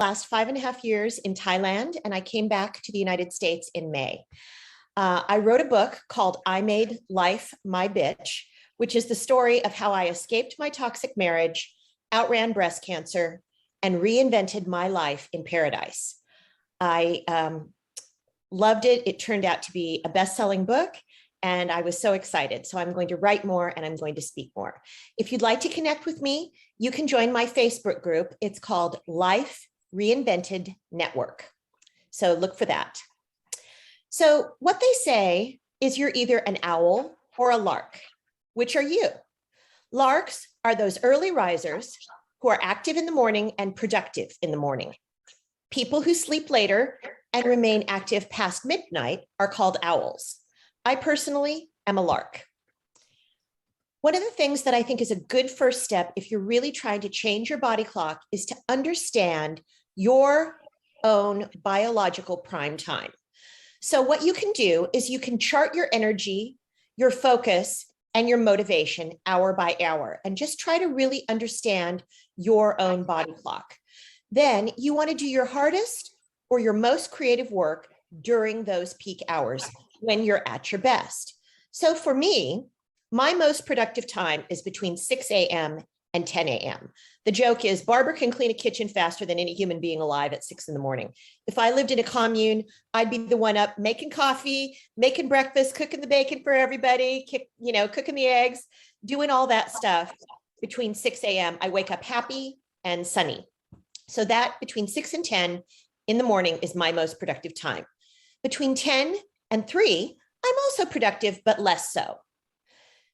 last 5.5 years in Thailand, and I came back to the United States in May. I wrote a book called I Made Life My Bitch, which is the story of how I escaped my toxic marriage, outran breast cancer, and reinvented my life in paradise. I loved it. It turned out to be a best-selling book, and I was so excited. So I'm going to write more and I'm going to speak more. If you'd like to connect with me, you can join my Facebook group. It's called Life Reinvented Network. So look for that. So what they say is you're either an owl or a lark. Which are you? Larks are those early risers who are active in the morning and productive in the morning. People who sleep later and remain active past midnight are called owls. I personally am a lark. One of the things that I think is a good first step if you're really trying to change your body clock is to understand your own biological prime time. So what you can do is you can chart your energy, your focus, and your motivation hour by hour, and just try to really understand your own body clock. Then you want to do your hardest or your most creative work during those peak hours when you're at your best. So for me, my most productive time is between 6 a.m. and 10 a.m. The joke is Barbara can clean a kitchen faster than any human being alive at 6 a.m. If I lived in a commune, I'd be the one up making coffee, making breakfast, cooking the bacon for everybody, cooking the eggs, doing all that stuff. Between 6 a.m., I wake up happy and sunny. So that between 6 and 10 in the morning is my most productive time. Between 10 and 3, I'm also productive, but less so.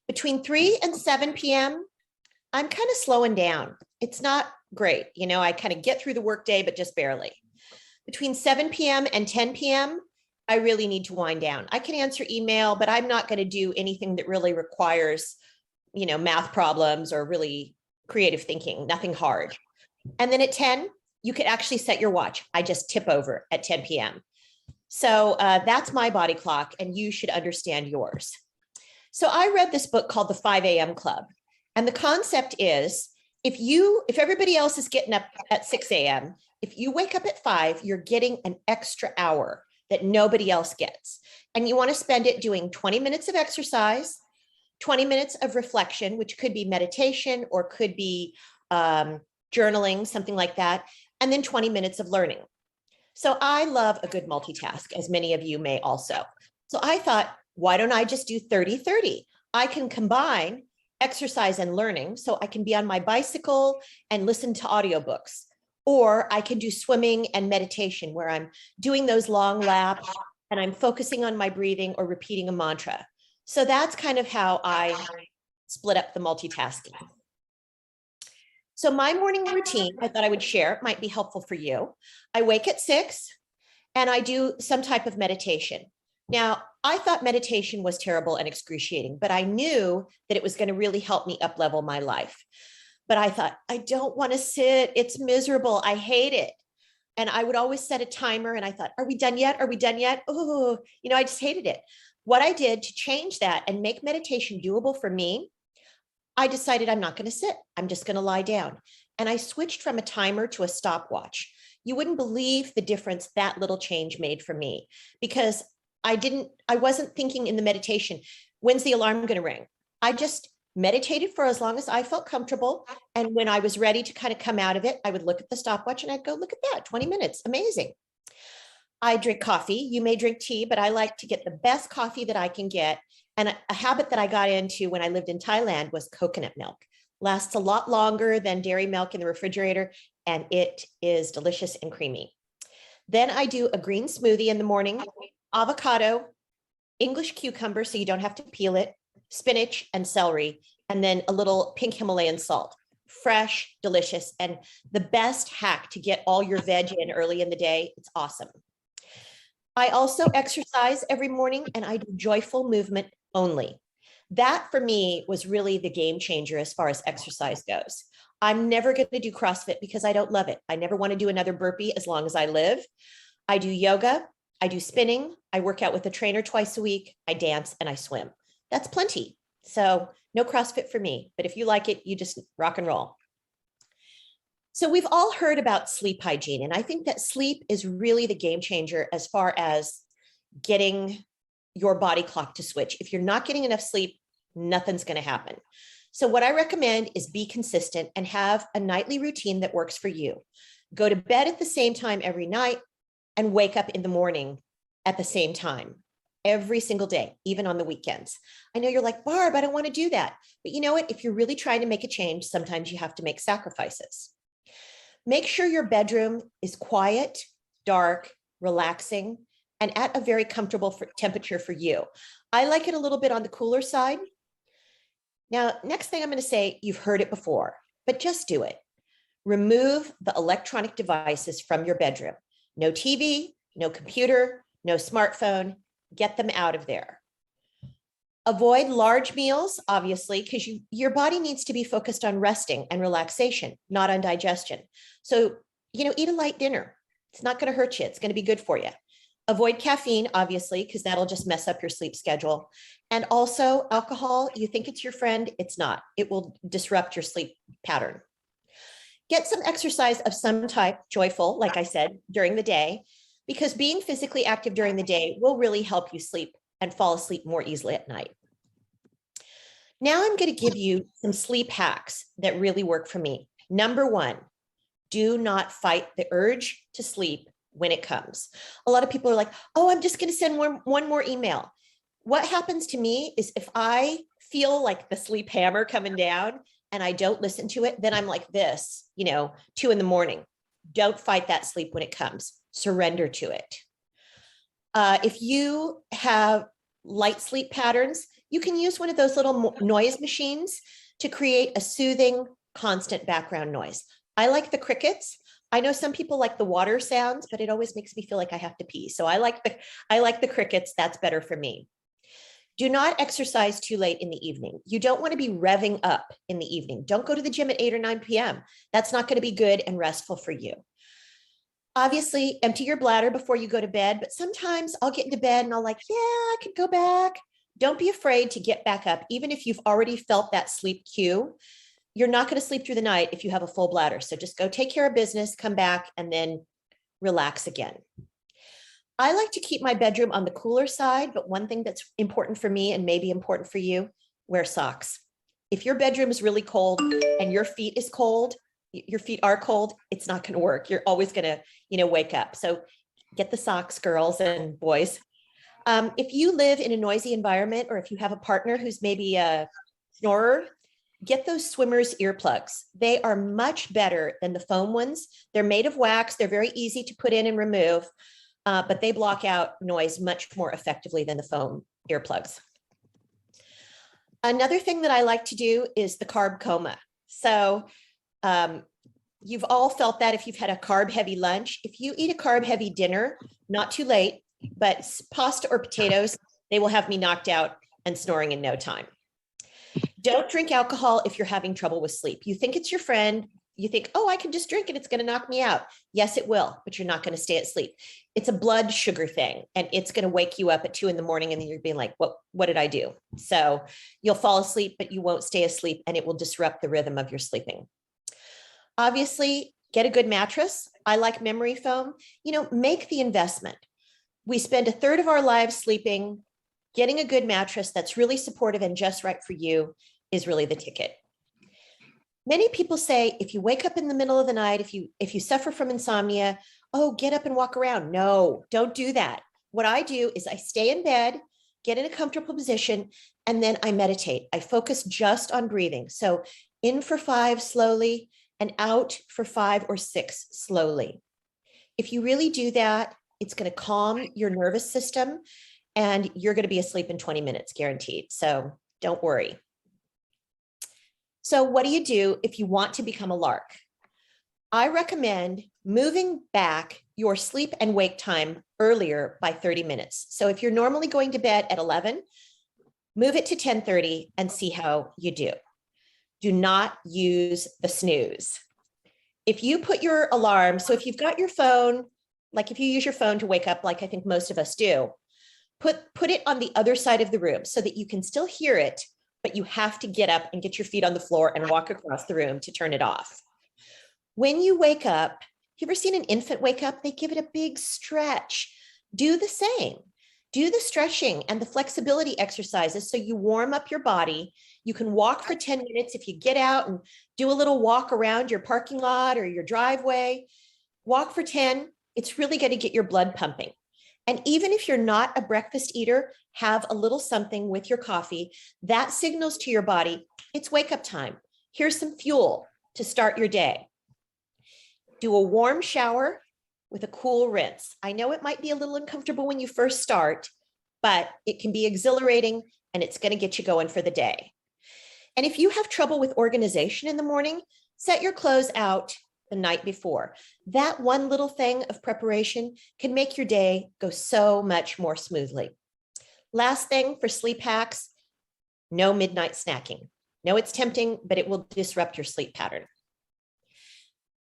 Between 3 and 7 p.m., I'm kind of slowing down. It's not great. I kind of get through the workday, but just barely. Between 7 p.m. and 10 p.m., I really need to wind down. I can answer email, but I'm not going to do anything that really requires, math problems or really creative thinking, nothing hard. And then at 10, you could actually set your watch. I just tip over at 10 p.m. So that's my body clock, and you should understand yours. So I read this book called The 5 a.m. Club. And the concept is if everybody else is getting up at 6 a.m., if you wake up at 5, you're getting an extra hour that nobody else gets. And you want to spend it doing 20 minutes of exercise, 20 minutes of reflection, which could be meditation or could be journaling, something like that, and then 20 minutes of learning. So I love a good multitask, as many of you may also. So I thought, why don't I just do 30-30? I can combine exercise and learning, so I can be on my bicycle and listen to audiobooks, or I can do swimming and meditation where I'm doing those long laps and I'm focusing on my breathing or repeating a mantra. So that's kind of how I split up the multitasking. So my morning routine, I thought I would share, it might be helpful for you. I wake at 6 and I do some type of meditation. Now, I thought meditation was terrible and excruciating, but I knew that it was going to really help me up-level my life. But I thought, I don't want to sit. It's miserable. I hate it. And I would always set a timer and I thought, are we done yet? Are we done yet? Oh, I just hated it. What I did to change that and make meditation doable for me, I decided I'm not going to sit. I'm just going to lie down. And I switched from a timer to a stopwatch. You wouldn't believe the difference that little change made for me, because I wasn't thinking in the meditation, when's the alarm going to ring? I just meditated for as long as I felt comfortable. And when I was ready to kind of come out of it, I would look at the stopwatch and I'd go, look at that, 20 minutes, amazing. I drink coffee. You may drink tea, but I like to get the best coffee that I can get. And a habit that I got into when I lived in Thailand was coconut milk. Lasts a lot longer than dairy milk in the refrigerator, and it is delicious and creamy. Then I do a green smoothie in the morning, avocado, English cucumber, so you don't have to peel it, spinach and celery, and then a little pink Himalayan salt. Fresh, delicious, and the best hack to get all your veg in early in the day. It's awesome. I also exercise every morning, and I do joyful movement only. That for me was really the game changer as far as exercise goes. I'm never going to do CrossFit because I don't love it. I never want to do another burpee as long as I live. I do yoga. I do spinning. I work out with a trainer twice a week. I dance and I swim. That's plenty. So no CrossFit for me, but if you like it, you just rock and roll. So we've all heard about sleep hygiene, and I think that sleep is really the game changer as far as getting your body clock to switch. If you're not getting enough sleep, nothing's going to happen. So what I recommend is be consistent and have a nightly routine that works for you. Go to bed at the same time every night and wake up in the morning at the same time every single day, even on the weekends. I know you're like, Barb, I don't want to do that. But you know what? If you're really trying to make a change, sometimes you have to make sacrifices. Make sure your bedroom is quiet, dark, relaxing, and at a very comfortable temperature for you. I like it a little bit on the cooler side. Now, next thing I'm going to say, you've heard it before, but just do it. Remove the electronic devices from your bedroom. No TV, no computer, no smartphone. Get them out of there. Avoid large meals, obviously, because your body needs to be focused on resting and relaxation, not on digestion. So, eat a light dinner. It's not going to hurt you. It's going to be good for you. Avoid caffeine, obviously, because that'll just mess up your sleep schedule. And also alcohol, you think it's your friend, it's not. It will disrupt your sleep pattern. Get some exercise of some type, joyful, like I said, during the day, because being physically active during the day will really help you sleep and fall asleep more easily at night. Now I'm going to give you some sleep hacks that really work for me. Number one, do not fight the urge to sleep when it comes. A lot of people are like, oh, I'm just going to send one more email. What happens to me is if I feel like the sleep hammer coming down and I don't listen to it, then I'm like this, 2 a.m. Don't fight that sleep when it comes. Surrender to it. If you have light sleep patterns, you can use one of those little noise machines to create a soothing, constant background noise. I like the crickets. I know some people like the water sounds, but it always makes me feel like I have to pee. So I like the crickets. That's better for me. Do not exercise too late in the evening. You don't want to be revving up in the evening. Don't go to the gym at 8 or 9 p.m. That's not going to be good and restful for you. Obviously, empty your bladder before you go to bed, but sometimes I'll get into bed and I'll like, yeah, I could go back. Don't be afraid to get back up. Even if you've already felt that sleep cue, you're not going to sleep through the night if you have a full bladder. So just go take care of business, come back, and then relax again. I like to keep my bedroom on the cooler side, but one thing that's important for me and maybe important for you, wear socks. If your bedroom is really cold and your feet are cold, it's not going to work. You're always going to, wake up. So get the socks, girls and boys. If you live in a noisy environment, or if you have a partner who's maybe a snorer, get those swimmer's earplugs. They are much better than the foam ones. They're made of wax. They're very easy to put in and remove, but they block out noise much more effectively than the foam earplugs. Another thing that I like to do is the carb coma. So you've all felt that if you've had a carb heavy lunch. If you eat a carb heavy dinner, not too late, but pasta or potatoes, they will have me knocked out and snoring in no time. Don't drink alcohol if you're having trouble with sleep. You think it's your friend. You think, oh, I can just drink it. It's going to knock me out. Yes, it will, but you're not going to stay asleep. It's a blood sugar thing, and it's going to wake you up at 2 a.m. and then you're being like, what did I do? So you'll fall asleep, but you won't stay asleep, and it will disrupt the rhythm of your sleeping. Obviously, get a good mattress. I like memory foam. Make the investment. We spend a third of our lives sleeping. Getting a good mattress that's really supportive and just right for you is really the ticket. Many people say, if you wake up in the middle of the night, if you suffer from insomnia, oh, get up and walk around. No, don't do that. What I do is I stay in bed, get in a comfortable position, and then I meditate. I focus just on breathing. So in for 5 slowly and out for 5 or 6 slowly. If you really do that, it's going to calm your nervous system, and you're going to be asleep in 20 minutes, guaranteed. So don't worry. So what do you do if you want to become a lark? I recommend moving back your sleep and wake time earlier by 30 minutes. So if you're normally going to bed at 11, move it to 10:30 and see how you do. Do not use the snooze. If you put your alarm, so if you've got your phone, like if you use your phone to wake up, like I think most of us do, put it on the other side of the room so that you can still hear it, but you have to get up and get your feet on the floor and walk across the room to turn it off. When you wake up, you ever seen an infant wake up? They give it a big stretch. Do the same. Do the stretching and the flexibility exercises so you warm up your body. You can walk for 10 minutes if you get out and do a little walk around your parking lot or your driveway. Walk for 10. It's really going to get your blood pumping. And even if you're not a breakfast eater, have a little something with your coffee. That signals to your body, it's wake up time. Here's some fuel to start your day. Do a warm shower with a cool rinse. I know it might be a little uncomfortable when you first start, but it can be exhilarating and it's going to get you going for the day. And if you have trouble with organization in the morning, set your clothes out the night before. That one little thing of preparation can make your day go so much more smoothly. Last thing for sleep hacks, no midnight snacking. No, it's tempting, but it will disrupt your sleep pattern.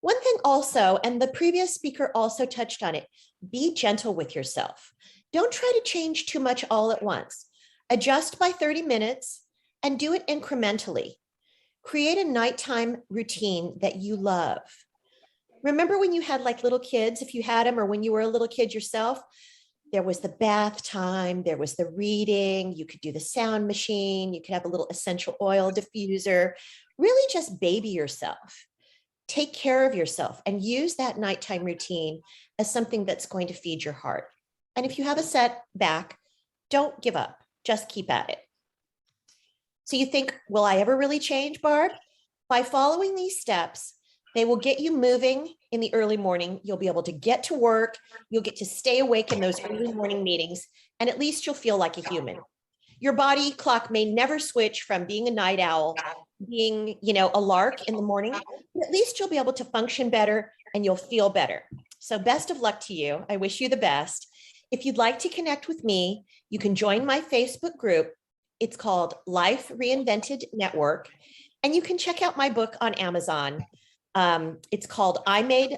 One thing also, and the previous speaker also touched on it, be gentle with yourself. Don't try to change too much all at once. Adjust by 30 minutes and do it incrementally. Create a nighttime routine that you love. Remember when you had like little kids, if you had them, or when you were a little kid yourself, there was the bath time, there was the reading, you could do the sound machine, you could have a little essential oil diffuser, really just baby yourself. Take care of yourself and use that nighttime routine as something that's going to feed your heart. And if you have a setback, don't give up, just keep at it. So you think, will I ever really change, Barb? By following these steps, they will get you moving in the early morning. You'll be able to get to work. You'll get to stay awake in those early morning meetings, and at least you'll feel like a human. Your body clock may never switch from being a night owl, being, a lark in the morning, but at least you'll be able to function better and you'll feel better. So best of luck to you. I wish you the best. If you'd like to connect with me, you can join my Facebook group. It's called Life Reinvented Network, and you can check out my book on Amazon. It's called I Made